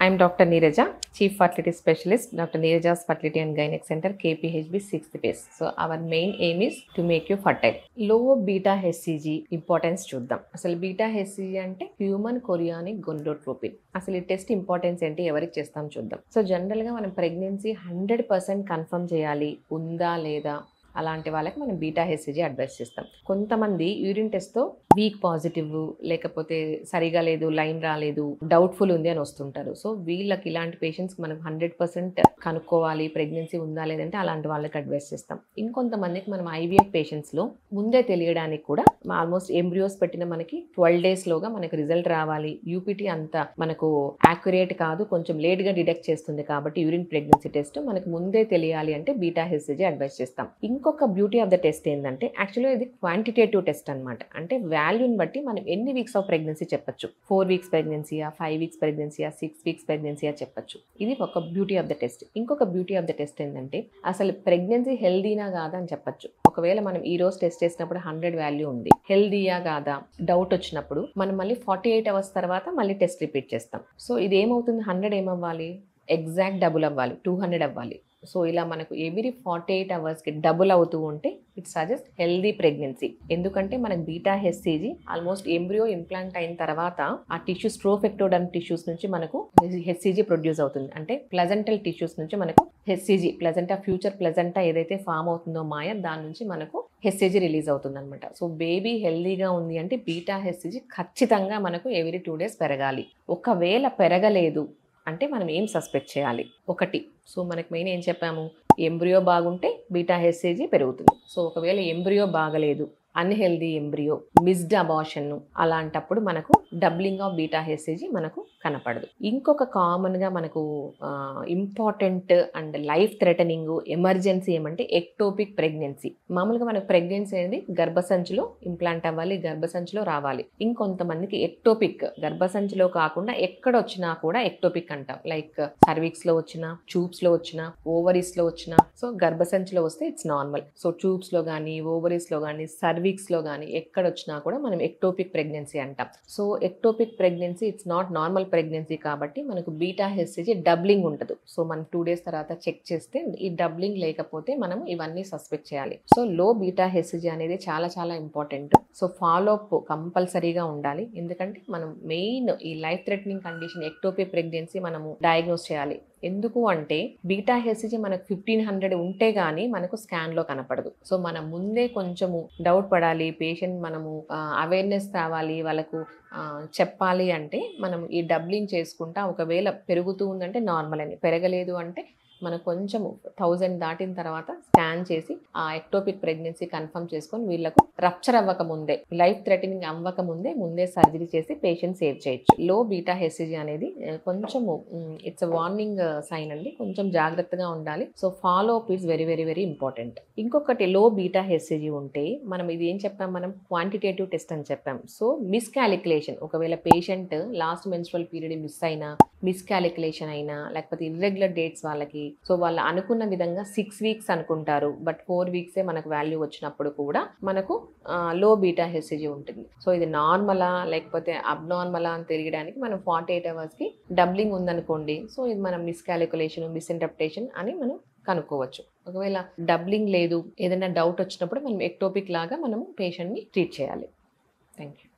I'm Dr. Neeraja, Chief Fertility Specialist, Dr. Neeraja's Fertility and Gynec Center, KPHB 6th phase. So our main aim is to make you fertile. Low beta HCG importance చూద్దాం. అసలు beta HCG అంటే human chorionic గొనడోట్రోపిన్. అసలు ఈ test importance ఏంటి, ఎవరికి చేస్తాం చూద్దాం. So జనరల్గా మనం ప్రెగ్నెన్సీ 100% కన్ఫర్మ్ చేయాలి, ఉందా లేదా అలాంటి వాళ్ళకి మనం బీటా హెచ్సిజీ అడ్వైస్ చేస్తాం. కొంతమంది యూరిన్ టెస్ట్తో వీక్ పాజిటివ్, లేకపోతే సరిగా లేదు, లైన్ రాలేదు, డౌట్ఫుల్ ఉంది అని వస్తుంటారు. సో వీళ్ళకి ఇలాంటి పేషెంట్స్కి మనం 100% కనుక్కోవాలి, ప్రెగ్నెన్సీ ఉందా లేదంటే అలాంటి వాళ్ళకి అడ్వైస్ చేస్తాం. ఇంకొంతమందికి మనం ఐవీఎఫ్ పేషెంట్స్లో ముందే తెలియడానికి కూడా ఆల్మోస్ట్ ఎంబ్రియోస్ పెట్టిన మనకి 12 daysలోగా మనకి రిజల్ట్ రావాలి, యూపీటీ అంత మనకు యాక్యురేట్ కాదు, కొంచెం లేట్గా డిటెక్ట్ చేస్తుంది కాబట్టి యూరిన్ ప్రెగ్నెన్సీ టెస్ట్ మనకు ముందే తెలియాలి అంటే బీటా హెచ్సిజీ అడ్వైస్ చేస్తాం. ఇంకొక బ్యూటీ ఆఫ్ ద టెస్ట్ ఏంటంటే యాక్చువల్గా ఇది క్వాంటిటేటివ్ టెస్ట్ అనమాట. అంటే వాల్యూని బట్టి మనం ఎన్ని వీక్స్ ఆఫ్ ప్రెగ్నెన్సీ చెప్పచ్చు, 4 weeks ప్రెగ్నెన్సీయా, 5 weeks ప్రెగ్నెన్సీయా, 6 weeks ప్రెగ్నెన్సీయా చెప్పచ్చు. ఇది ఒక బ్యూటీ ఆఫ్ ద టెస్ట్. ఇంకొక బ్యూటీ ఆఫ్ ద టెస్ట్ ఏంటంటే అసలు ప్రెగ్నెన్సీ హెల్దీనా కాదా అని చెప్పచ్చు. ఒకవేళ మనం ఈ రోజు టెస్ట్ చేసినప్పుడు 100 వాల్యూ ఉంది, హెల్దీయా కాదా డౌట్ వచ్చినప్పుడు మనం మళ్ళీ 48 hours తర్వాత మళ్ళీ టెస్ట్ రిపీట్ చేస్తాం. సో ఇది ఏమవుతుంది, 100 ఏమవ్వాలి, ఎగ్జాక్ట్ డబుల్ అవ్వాలి, 200 అవ్వాలి. సో ఇలా మనకు ఎవ్రీ 48 hours డబుల్ అవుతూ ఉంటే ఇట్ సజెస్ట్ హెల్దీ ప్రెగ్నెన్సీ. ఎందుకంటే మనకు beta HCG almost embryo implant అయిన తర్వాత ఆ టిష్యూస్ ట్రోఫెక్టోడర్మ్ టిష్యూస్ నుంచి మనకు హెచ్సిజీ ప్రొడ్యూస్ అవుతుంది. అంటే ప్లజెంటల్ టిష్యూస్ నుంచి మనకు హెచ్సిజీ, ప్లజెంటా ఫ్యూచర్ ప్లజెంటా ఏదైతే ఫామ్ అవుతుందో మాయ, దాని నుంచి మనకు హెచ్సిజీ రిలీజ్ అవుతుంది అనమాట. సో బేబీ హెల్దీగా ఉంది అంటే బీటా హెచ్సిజీ ఖచ్చితంగా మనకు ఎవ్రీ 2 days పెరగాలి. ఒకవేళ పెరగలేదు అంటే మనం ఏం సస్పెక్ట్ చేయాలి, ఒకటి. సో మనకు మెయిన్ ఏం చెప్పాము, ఎంబ్రియో బాగుంటే బీటా హెచ్సిజీ పెరుగుతుంది. సో ఒకవేళ ఎంబ్రియో బాగలేదు, అన్హెల్దీ ఎంబ్రియో, మిస్డ్ అబార్షన్, అలాంటప్పుడు మనకు డబ్లింగ్ ఆఫ్ బీటా హెచ్సిజీ మనకు కనపడదు. ఇంకొక కామన్గా మనకు important and life threatening emergency ఏమంటే ఎక్టోపిక్ ప్రెగ్నెన్సీ. మామూలుగా మనకు ప్రెగ్నెన్సీ అనేది గర్భసంచిలో ఇంప్లాంట్ అవ్వాలి, గర్భసంచిలో రావాలి. ఇంకొంతమందికి ఎక్టోపిక్ గర్భసంచిలో కాకుండా ఎక్కడొచ్చినా కూడా ఎక్టోపిక్ అంటాం. లైక్ సర్విక్స్లో వచ్చినా, ట్యూబ్స్లో వచ్చినా, ఓవరీస్లో వచ్చినా. సో గర్భసంచిలో వస్తే ఇట్స్ నార్మల్. సో ట్యూబ్స్లో కానీ, ఓవరీస్లో కానీ, సర్విక్స్లో కానీ ఎక్కడొచ్చినా కూడా మనం ఎక్టోపిక్ ప్రెగ్నెన్సీ అంటాం. So ectopic pregnancy it's not normal pregnancy కాబట్టి మనకు బీటా హెచ్సిజీ డబ్లింగ్ ఉంటుంది. సో మనం 2 days తర్వాత చెక్ చేస్తే ఈ డబ్లింగ్ లేకపోతే మనం ఇవన్నీ సస్పెక్ట్ చేయాలి. సో లో బీటా హెచ్సిజీ అనేది చాలా చాలా ఇంపార్టెంట్. సో ఫాలో అప్ కంపల్సరీగా ఉండాలి. ఎందుకంటే మనం మెయిన్ ఈ life threatening condition ectopic pregnancy మనము డయాగ్నోస్ చేయాలి. ఎందుకు అంటే బీటా హెచ్సిజీ మనకు 1500 ఉంటే గానీ మనకు స్కాన్లో కనపడదు. సో మనం ముందే కొంచెము డౌట్ పడాలి, పేషెంట్ మనము అవేర్నెస్ తేవాలి, వాళ్ళకు చెప్పాలి అంటే మనం ఈ డబ్లింగ్ చేసుకుంటా, ఒకవేళ పెరుగుతూ ఉందంటే నార్మల్ అని, పెరగలేదు అంటే మనకు కొంచెము 1000 దాటిన తర్వాత స్కాన్ చేసి ఆ ఎక్టోపిక్ ప్రెగ్నెన్సీ కన్ఫర్మ్ చేసుకొని వీళ్ళకు రప్చర్ అవ్వక ముందే, లైఫ్ థ్రెటనింగ్ అవ్వక ముందే సర్జరీ చేసి పేషెంట్ సేవ్ చేయొచ్చు. లో బీటా హెచ్సిజీ అనేది కొంచెము ఇట్స్ వార్నింగ్ సైన్ అండి, కొంచెం జాగ్రత్తగా ఉండాలి. So follow up is very very very important. ఇంకొకటి లో బీటా హెచ్సిజీ ఉంటే మనం ఇది ఏం చెప్పాం, మనం క్వాంటిటేటివ్ టెస్ట్ అని చెప్పాం. సో మిస్కాలిక్యులేషన్, ఒకవేళ patient last menstrual period miss అయినా, మిస్కాలిక్యులేషన్ అయినా, లేకపోతే ఇర్రెగ్యులర్ డేట్స్ వాళ్ళకి, సో వాళ్ళు అనుకున్న విధంగా 6 weeks అనుకుంటారు, బట్ 4 weeks మనకు వాల్యూ వచ్చినప్పుడు కూడా మనకు లో బీటా హెచ్సిజీ ఉంటుంది. సో ఇది నార్మలా లేకపోతే అబ్నార్మలా అని తెలియడానికి మనం 48 hours డబ్లింగ్ ఉందనుకోండి, సో ఇది మనం మిస్కాలిక్యులేషన్, మిస్ఇంటర్ప్రిటేషన్ అని మనం కనుక్కోవచ్చు. ఒకవేళ డబ్లింగ్ లేదు, ఏదైనా డౌట్ వచ్చినప్పుడు మనం ఎక్టోపిక్ లాగా మనము పేషెంట్ని ట్రీట్ చేయాలి. Thank you.